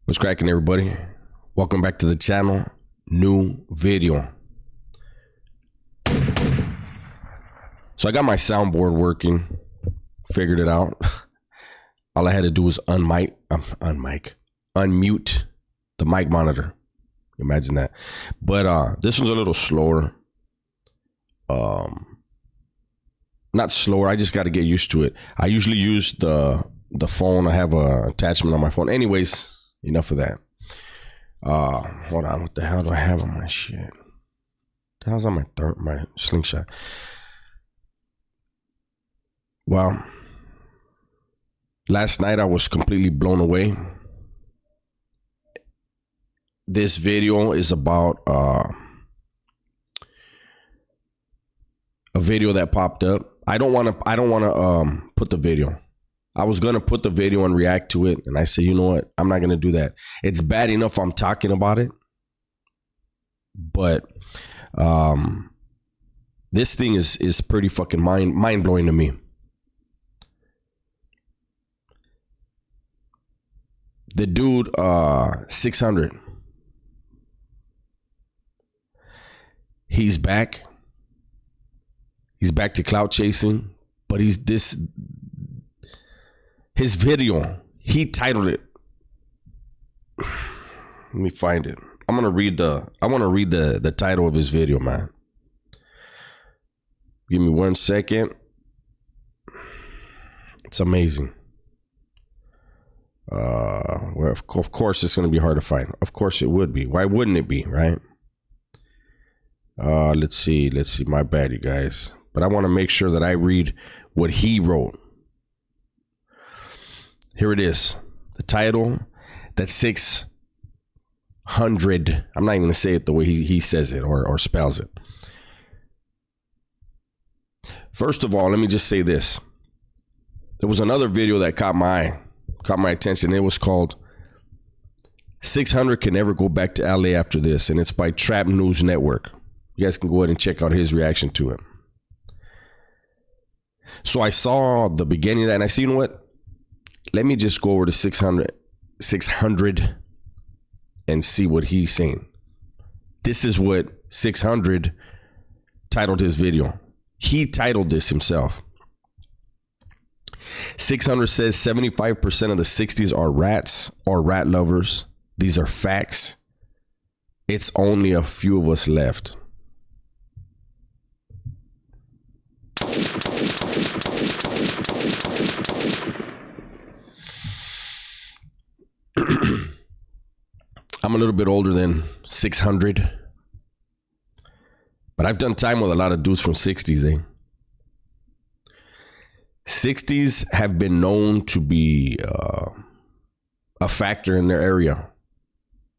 What's cracking, everybody? Welcome back to the channel. New video. So I got my soundboard working. Figured it out. All I had to do was unmute the mic monitor. Imagine that. But this one's a little slower. Not slower. I just got to get used to it. I usually use the phone. I have a attachment on my phone. Anyways, enough of that. Hold on. What the hell do I have on my shit? What the hell's on my slingshot? Well, last night I was completely blown away. This video is about a video that popped up. I don't want to put the video. I was going to put the video and react to it. And I said, you know what? I'm not going to do that. It's bad enough I'm talking about it. But this thing is pretty fucking mind blowing to me. The dude, 600. He's back. He's back to clout chasing, but his video, he titled it. Let me find it. I want to read the title of his video, man. Give me 1 second. It's amazing. Well, of course it's going to be hard to find. Of course it would be. Why wouldn't it be, right? Let's see. My bad, you guys. But I want to make sure that I read what he wrote. Here it is. The title, that's 600. I'm not even going to say it the way he says it or spells it. First of all, let me just say this. There was another video that caught my attention. It was called 600 Can Never Go Back to LA After This. And it's by Trap News Network. You guys can go ahead and check out his reaction to it. So I saw the beginning of that and I said, you know what? Let me just go over to 600 and see what he's saying. This is what 600 titled his video. He titled this himself. 600 says 75% of the 60s are rats or rat lovers. These are facts. It's only a few of us left. I'm a little bit older than 600, but I've done time with a lot of dudes from 60s, 60s have been known to be a factor in their area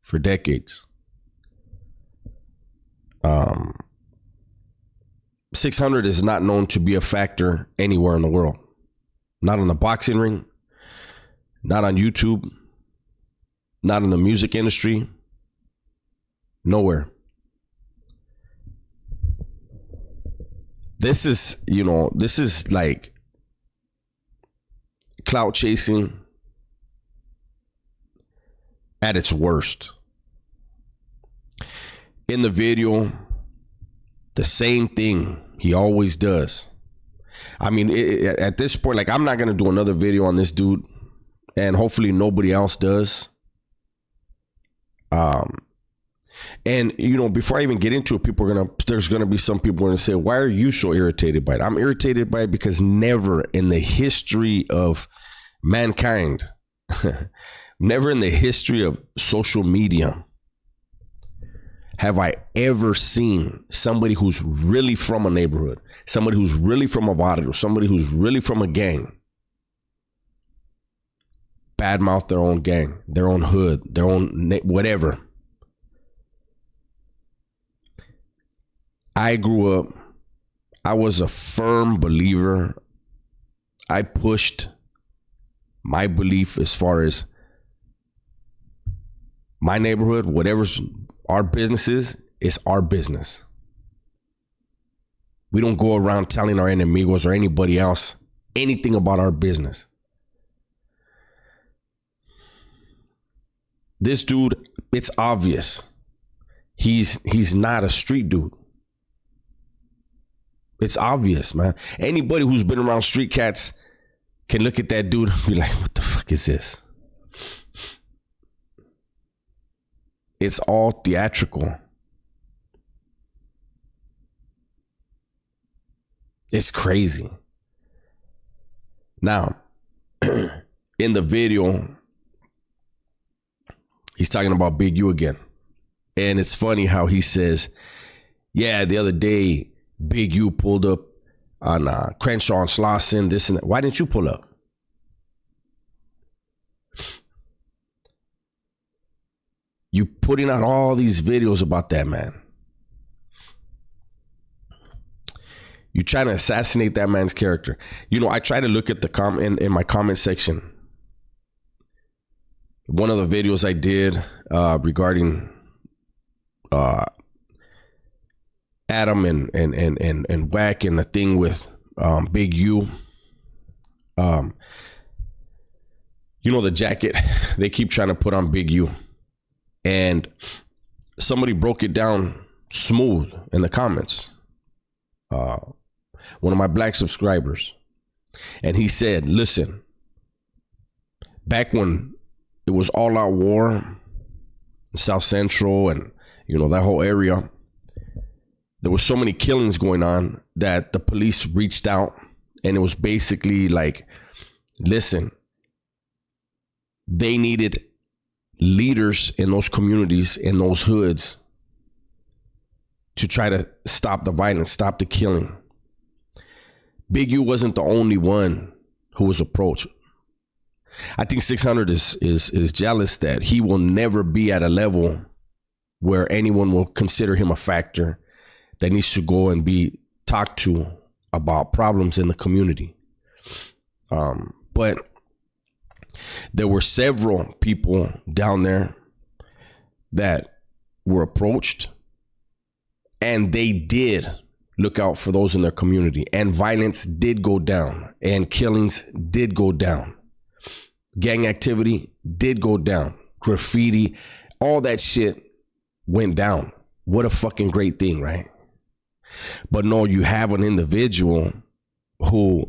for decades. 600 is not known to be a factor anywhere in the world. Not on the boxing ring, not on YouTube, not in the music industry, nowhere. This is like clout chasing at its worst. In the video, the same thing he always does. I mean, at this point, like, I'm not going to do another video on this dude, and hopefully nobody else does. And before I even get into it, there's gonna be some people going to say, why are you so irritated by it? I'm irritated by it because never in the history of mankind, never in the history of social media have I ever seen somebody who's really from a neighborhood, somebody who's really from a barrio, somebody who's really from a gang, badmouth their own gang, their own hood, their own whatever. I grew up, I was a firm believer. I pushed my belief as far as my neighborhood, whatever's our business is, it's our business. We don't go around telling our enemigos or anybody else anything about our business. This dude, it's obvious. He's not a street dude. It's obvious, man. Anybody who's been around street cats can look at that dude and be like, what the fuck is this? It's all theatrical. It's crazy. Now, in the video, he's talking about Big U again. And it's funny how he says, yeah, the other day, Big U pulled up on Crenshaw and Slauson, this and that. Why didn't you pull up? You putting out all these videos about that man. You trying to assassinate that man's character. You know, I try to look at the in my comment section. One of the videos I did regarding Adam and Wack and the thing with Big U. You know, the jacket they keep trying to put on Big U. And somebody broke it down smooth in the comments. One of my black subscribers. And he said, listen, back when it was all out war, South Central and, you know, that whole area, there was so many killings going on that the police reached out, and it was basically like, listen, they needed leaders in those communities, in those hoods, to try to stop the violence, stop the killing. Big U wasn't the only one who was approached. I think 600 is jealous that he will never be at a level where anyone will consider him a factor that needs to go and be talked to about problems in the community. But there were several people down there that were approached, and they did look out for those in their community, and violence did go down, and killings did go down. Gang activity did go down. Graffiti, all that shit went down. What a fucking great thing, right? But no, you have an individual who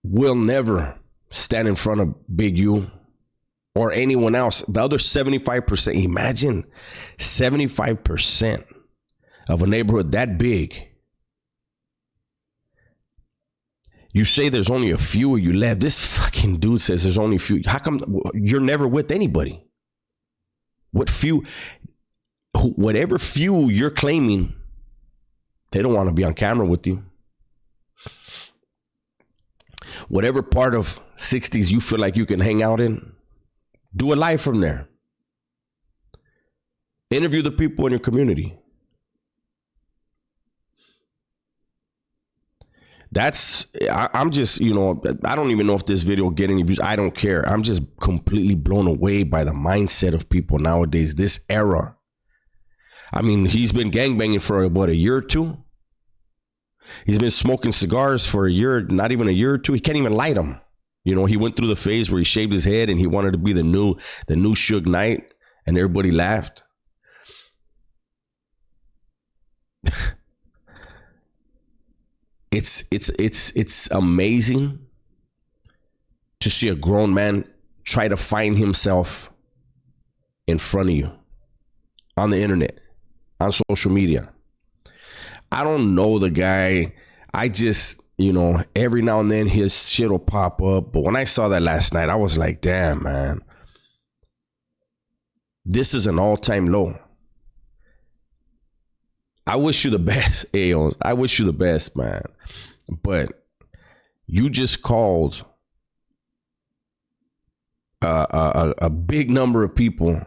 will never stand in front of Big U or anyone else. The other 75%, imagine 75% of a neighborhood that big. You say there's only a few of you left. This fucking dude says there's only a few. How come you're never with anybody? Whatever few you're claiming, they don't want to be on camera with you. Whatever part of 60s you feel like you can hang out in, do a live from there. Interview the people in your community. I'm just, you know, I don't even know if this video will get any views. I don't care. I'm just completely blown away by the mindset of people nowadays, this era. I mean, he's been gangbanging for about a year or two. He's been smoking cigars for a year, not even a year or two. He can't even light them. You know, he went through the phase where he shaved his head and he wanted to be the new Suge Knight, and everybody laughed. It's amazing to see a grown man try to find himself in front of you on the internet, on social media. I don't know the guy. I just, you know, every now and then his shit will pop up. But when I saw that last night, I was like, damn, man, this is an all-time low. I wish you the best, Aeons. I wish you the best, man. But you just called a big number of people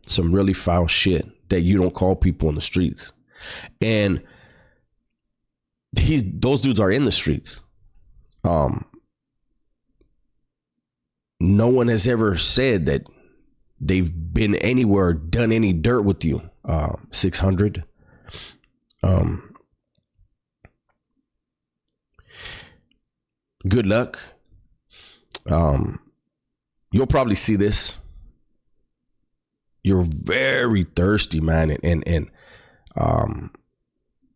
some really foul shit that you don't call people in the streets. And those dudes are in the streets. No one has ever said that they've been anywhere, done any dirt with you. 600. good luck. You'll probably see this. You're very thirsty, man, and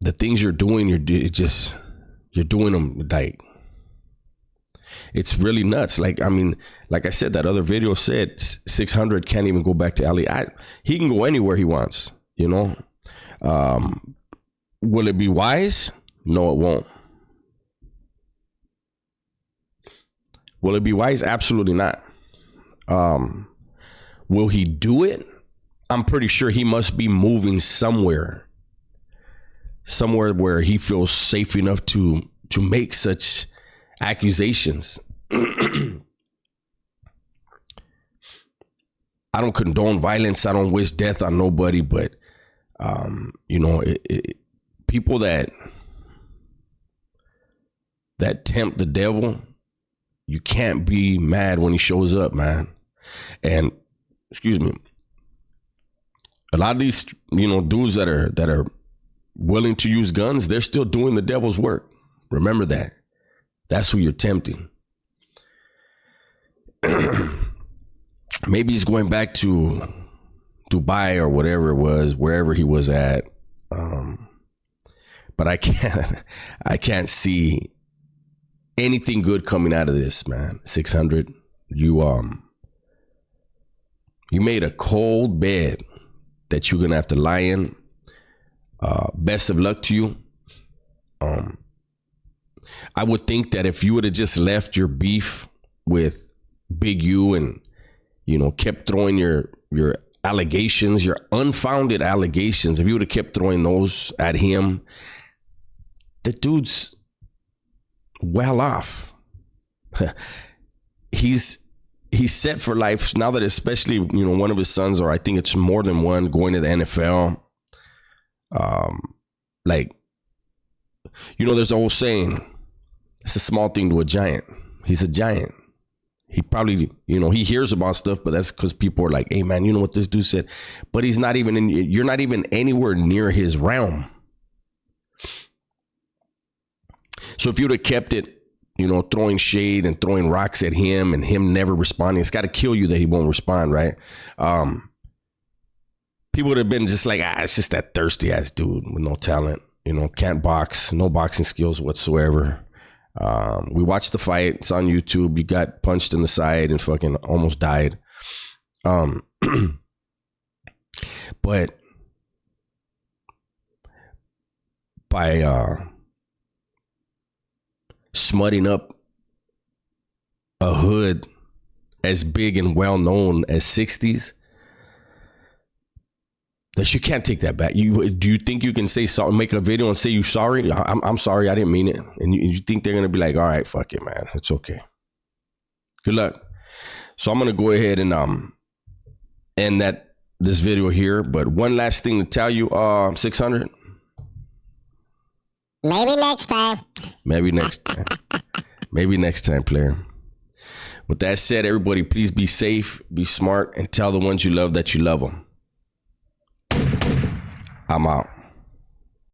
the things you're doing, you're doing them like, it's really nuts. Like, I mean, like I said, that other video said 600 can't even go back to LA. He can go anywhere he wants, you know. Will it be wise? No, it won't. Will it be wise? Absolutely not. Will he do it? I'm pretty sure he must be moving somewhere where he feels safe enough to make such accusations. I don't condone violence. I don't wish death on nobody, but you know, people that tempt the devil, you can't be mad when he shows up, man. And excuse me, a lot of these, you know, dudes that are willing to use guns, they're still doing the devil's work. Remember that. That's who you're tempting. Maybe he's going back to Dubai or whatever it was, wherever he was at. But I can't see anything good coming out of this, man. 600. You made a cold bed that you're gonna have to lie in. Best of luck to you. I would think that if you would have just left your beef with Big U and, you know, kept throwing your allegations, your unfounded allegations, if you would have kept throwing those at him, the dude's well off. He's set for life now that, especially, you know, one of his sons, or I think it's more than one, going to the NFL. Like, you know, there's a whole saying, it's a small thing to a giant. He's a giant. He probably, you know, he hears about stuff, but that's because people are like, hey man, you know what this dude said, but he's not even you're not even anywhere near his realm. So if you'd have kept it, you know, throwing shade and throwing rocks at him and him never responding, it's got to kill you that he won't respond, right? People would have been just like, it's just that thirsty ass dude with no talent, you know, can't box, no boxing skills whatsoever. We watched the fight. It's on YouTube. You got punched in the side and fucking almost died. But by smutting up a hood as big and well known as 60s, that you can't take that back. Do you think you can say sorry, make a video and say you sorry? I'm sorry, I didn't mean it. And you think they're gonna be like, all right, fuck it, man, it's okay. Good luck. So I'm gonna go ahead and end this video here. But one last thing to tell you, 600. Maybe next time. Maybe next time. Maybe next time, player. With that said, everybody, please be safe, be smart, and tell the ones you love that you love them. I'm out.